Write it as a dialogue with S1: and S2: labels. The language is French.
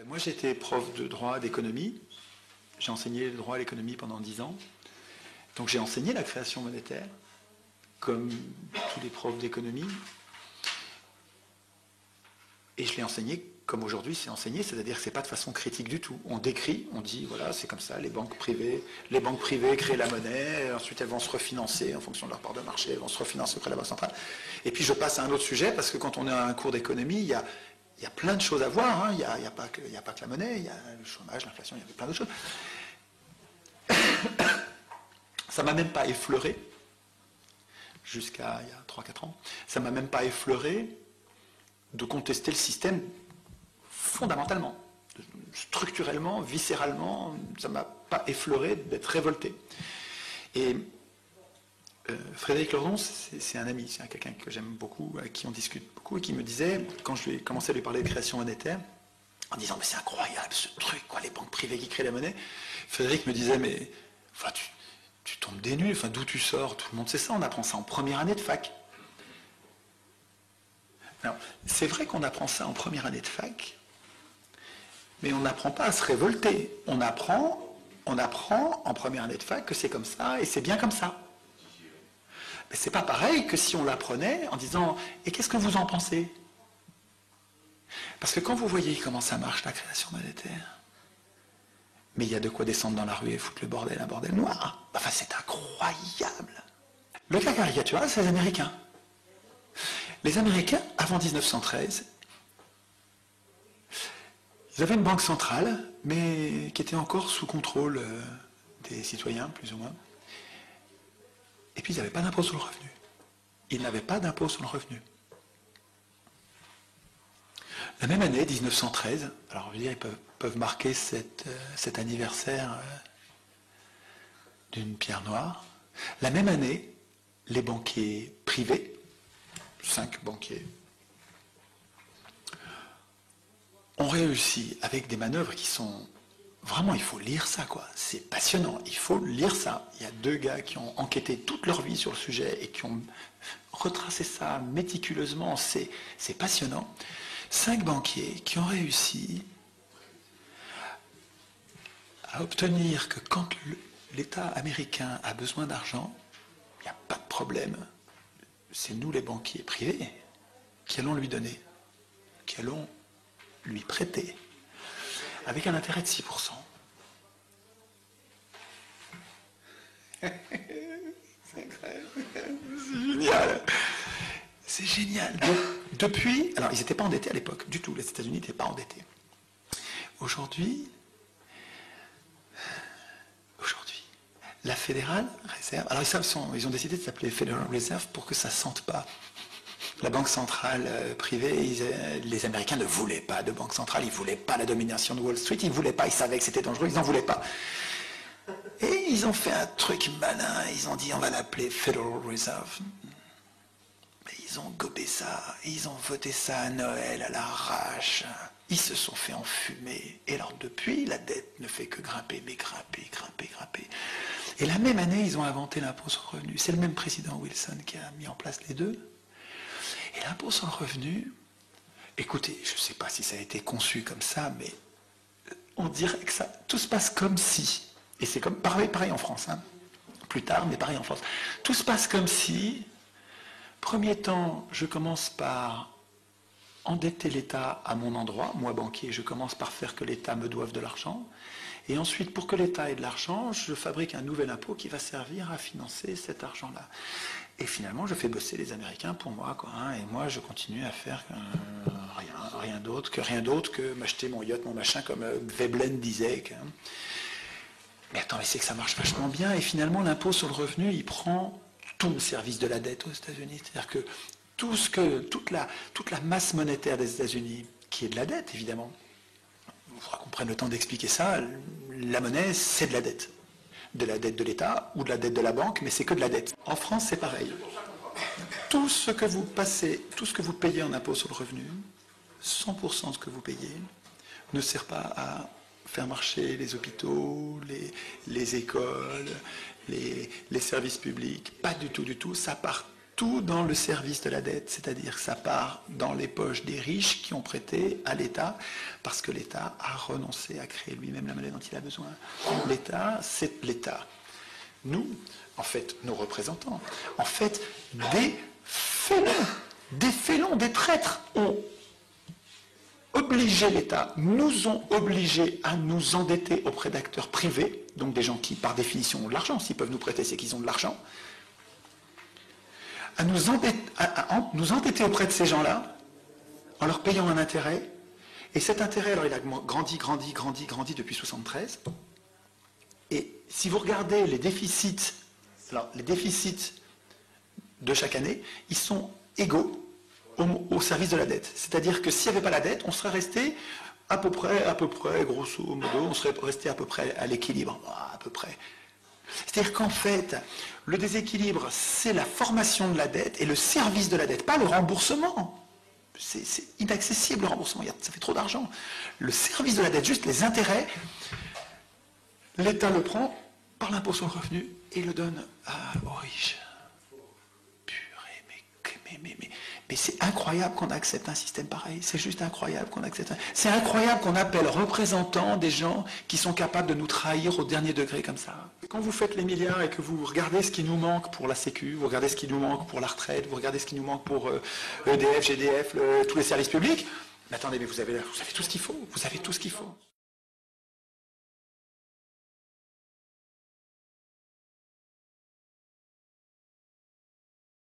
S1: Moi, j'étais prof de droit d'économie. J'ai enseigné le droit à l'économie pendant 10 ans. Donc j'ai enseigné la création monétaire, comme tous les profs d'économie. Et je l'ai enseigné comme aujourd'hui c'est enseigné, c'est-à-dire que ce n'est pas de façon critique du tout. On décrit, on dit, voilà, c'est comme ça, les banques privées créent la monnaie, ensuite elles vont se refinancer en fonction de leur part de marché, elles vont se refinancer auprès de la Banque centrale. Et puis je passe à un autre sujet, parce que quand on est à un cours d'économie, il y a plein de choses à voir, hein. Il n'y a pas que la monnaie, il y a le chômage, l'inflation, il y a plein d'autres choses. Ça ne m'a même pas effleuré, jusqu'à il y a 3-4 ans, ça ne m'a même pas effleuré de contester le système fondamentalement, structurellement, viscéralement, ça ne m'a pas effleuré d'être révolté. Et Frédéric Lordon, c'est un ami, c'est quelqu'un que j'aime beaucoup, avec qui on discute beaucoup, et qui me disait, quand je lui ai commencé à lui parler de création monétaire, en disant, mais c'est incroyable ce truc, quoi, les banques privées qui créent la monnaie, Frédéric me disait, mais enfin, tu tombes des nues, enfin, d'où tu sors, tout le monde sait ça, on apprend ça en première année de fac. C'est vrai qu'on apprend ça en première année de fac, mais on n'apprend pas à se révolter. On apprend en première année de fac que c'est comme ça et c'est bien comme ça. Mais c'est pas pareil que si on l'apprenait en disant « Et qu'est-ce que vous en pensez ?» Parce que quand vous voyez comment ça marche la création monétaire, mais il y a de quoi descendre dans la rue et foutre le bordel, un bordel noir. Enfin, c'est incroyable. Le cas caricatural, c'est les Américains. Les Américains, avant 1913, ils avaient une banque centrale, mais qui était encore sous contrôle des citoyens, plus ou moins. Et puis, ils n'avaient pas d'impôt sur le revenu. Ils n'avaient pas d'impôt sur le revenu. La même année, 1913, alors je veux dire, ils peuvent marquer cet anniversaire d'une pierre noire. La même année, les banquiers privés, 5 banquiers, ont réussi avec des manœuvres qui sont... Vraiment, il faut lire ça, quoi. C'est passionnant, il faut lire ça. Il y a 2 gars qui ont enquêté toute leur vie sur le sujet et qui ont retracé ça méticuleusement. C'est passionnant. 5 banquiers qui ont réussi à obtenir que quand l'État américain a besoin d'argent, il n'y a pas de problème. C'est nous, les banquiers privés, qui allons lui donner, qui allons lui prêter, avec un intérêt de 6%. C'est incroyable. C'est génial. C'est génial. Donc, depuis, alors ils n'étaient pas endettés à l'époque, du tout, les États-Unis n'étaient pas endettés. Aujourd'hui, la Fédérale Réserve, alors ils ont décidé de s'appeler Federal Reserve pour que ça ne sente pas. La banque centrale privée, les Américains ne voulaient pas de banque centrale, ils ne voulaient pas la domination de Wall Street, ils ne voulaient pas, ils savaient que c'était dangereux, ils n'en voulaient pas. Et ils ont fait un truc malin, ils ont dit on va l'appeler Federal Reserve. Mais ils ont gobé ça, ils ont voté ça à Noël à l'arrache, ils se sont fait enfumer. Et alors depuis, la dette ne fait que grimper, mais grimper. Et la même année, ils ont inventé l'impôt sur le revenu. C'est le même président Wilson qui a mis en place les deux. Et l'impôt sur le revenu, écoutez, je ne sais pas si ça a été conçu comme ça, mais on dirait que ça, tout se passe comme si, et c'est comme pareil en France, hein, plus tard, mais pareil en France, tout se passe comme si, premier temps, je commence par endetter l'État à mon endroit, moi banquier, je commence par faire que l'État me doive de l'argent, et ensuite, pour que l'État ait de l'argent, je fabrique un nouvel impôt qui va servir à financer cet argent-là. Et finalement, je fais bosser les Américains pour moi, quoi, hein, et moi, je continue à faire rien d'autre que m'acheter mon yacht, mon machin, comme Veblen disait. Mais attends, mais c'est que ça marche vachement bien, et finalement, l'impôt sur le revenu, il prend tout le service de la dette aux États-Unis. C'est-à-dire que toute la masse monétaire des États-Unis, qui est de la dette, évidemment, il faudra qu'on prenne le temps d'expliquer ça, la monnaie, c'est de la dette. De la dette de l'État ou de la dette de la banque, mais c'est que de la dette. En France, c'est pareil. Tout ce que vous payez en impôt sur le revenu, 100% de ce que vous payez, ne sert pas à faire marcher les hôpitaux, les écoles, les services publics. Pas du tout, ça part tout dans le service de la dette, c'est-à-dire que ça part dans les poches des riches qui ont prêté à l'État, parce que l'État a renoncé à créer lui-même la monnaie dont il a besoin. L'État, c'est l'État. Nous, en fait, nos représentants, en fait, des félons, des traîtres ont obligé l'État, nous ont obligés à nous endetter auprès d'acteurs privés, donc des gens qui, par définition, ont de l'argent. S'ils peuvent nous prêter, c'est qu'ils ont de l'argent. À nous endetter auprès de ces gens-là, en leur payant un intérêt. Et cet intérêt, alors il a grandi depuis 1973. Et si vous regardez les déficits, alors les déficits de chaque année, ils sont égaux au service de la dette. C'est-à-dire que s'il n'y avait pas la dette, on serait resté à peu près, grosso modo, on serait resté à peu près à l'équilibre, à peu près. C'est-à-dire qu'en fait, le déséquilibre, c'est la formation de la dette et le service de la dette, pas le remboursement. C'est inaccessible le remboursement, ça fait trop d'argent. Le service de la dette, juste les intérêts, l'État le prend par l'impôt sur le revenu et le donne aux riches. Mais c'est incroyable qu'on accepte un système pareil. C'est juste incroyable qu'on accepte. C'est incroyable qu'on appelle représentants des gens qui sont capables de nous trahir au dernier degré comme ça. Quand vous faites les milliards et que vous regardez ce qui nous manque pour la Sécu, vous regardez ce qui nous manque pour la retraite, vous regardez ce qui nous manque pour EDF, GDF, tous les services publics, mais attendez, mais vous avez tout ce qu'il faut. Vous avez tout ce qu'il faut.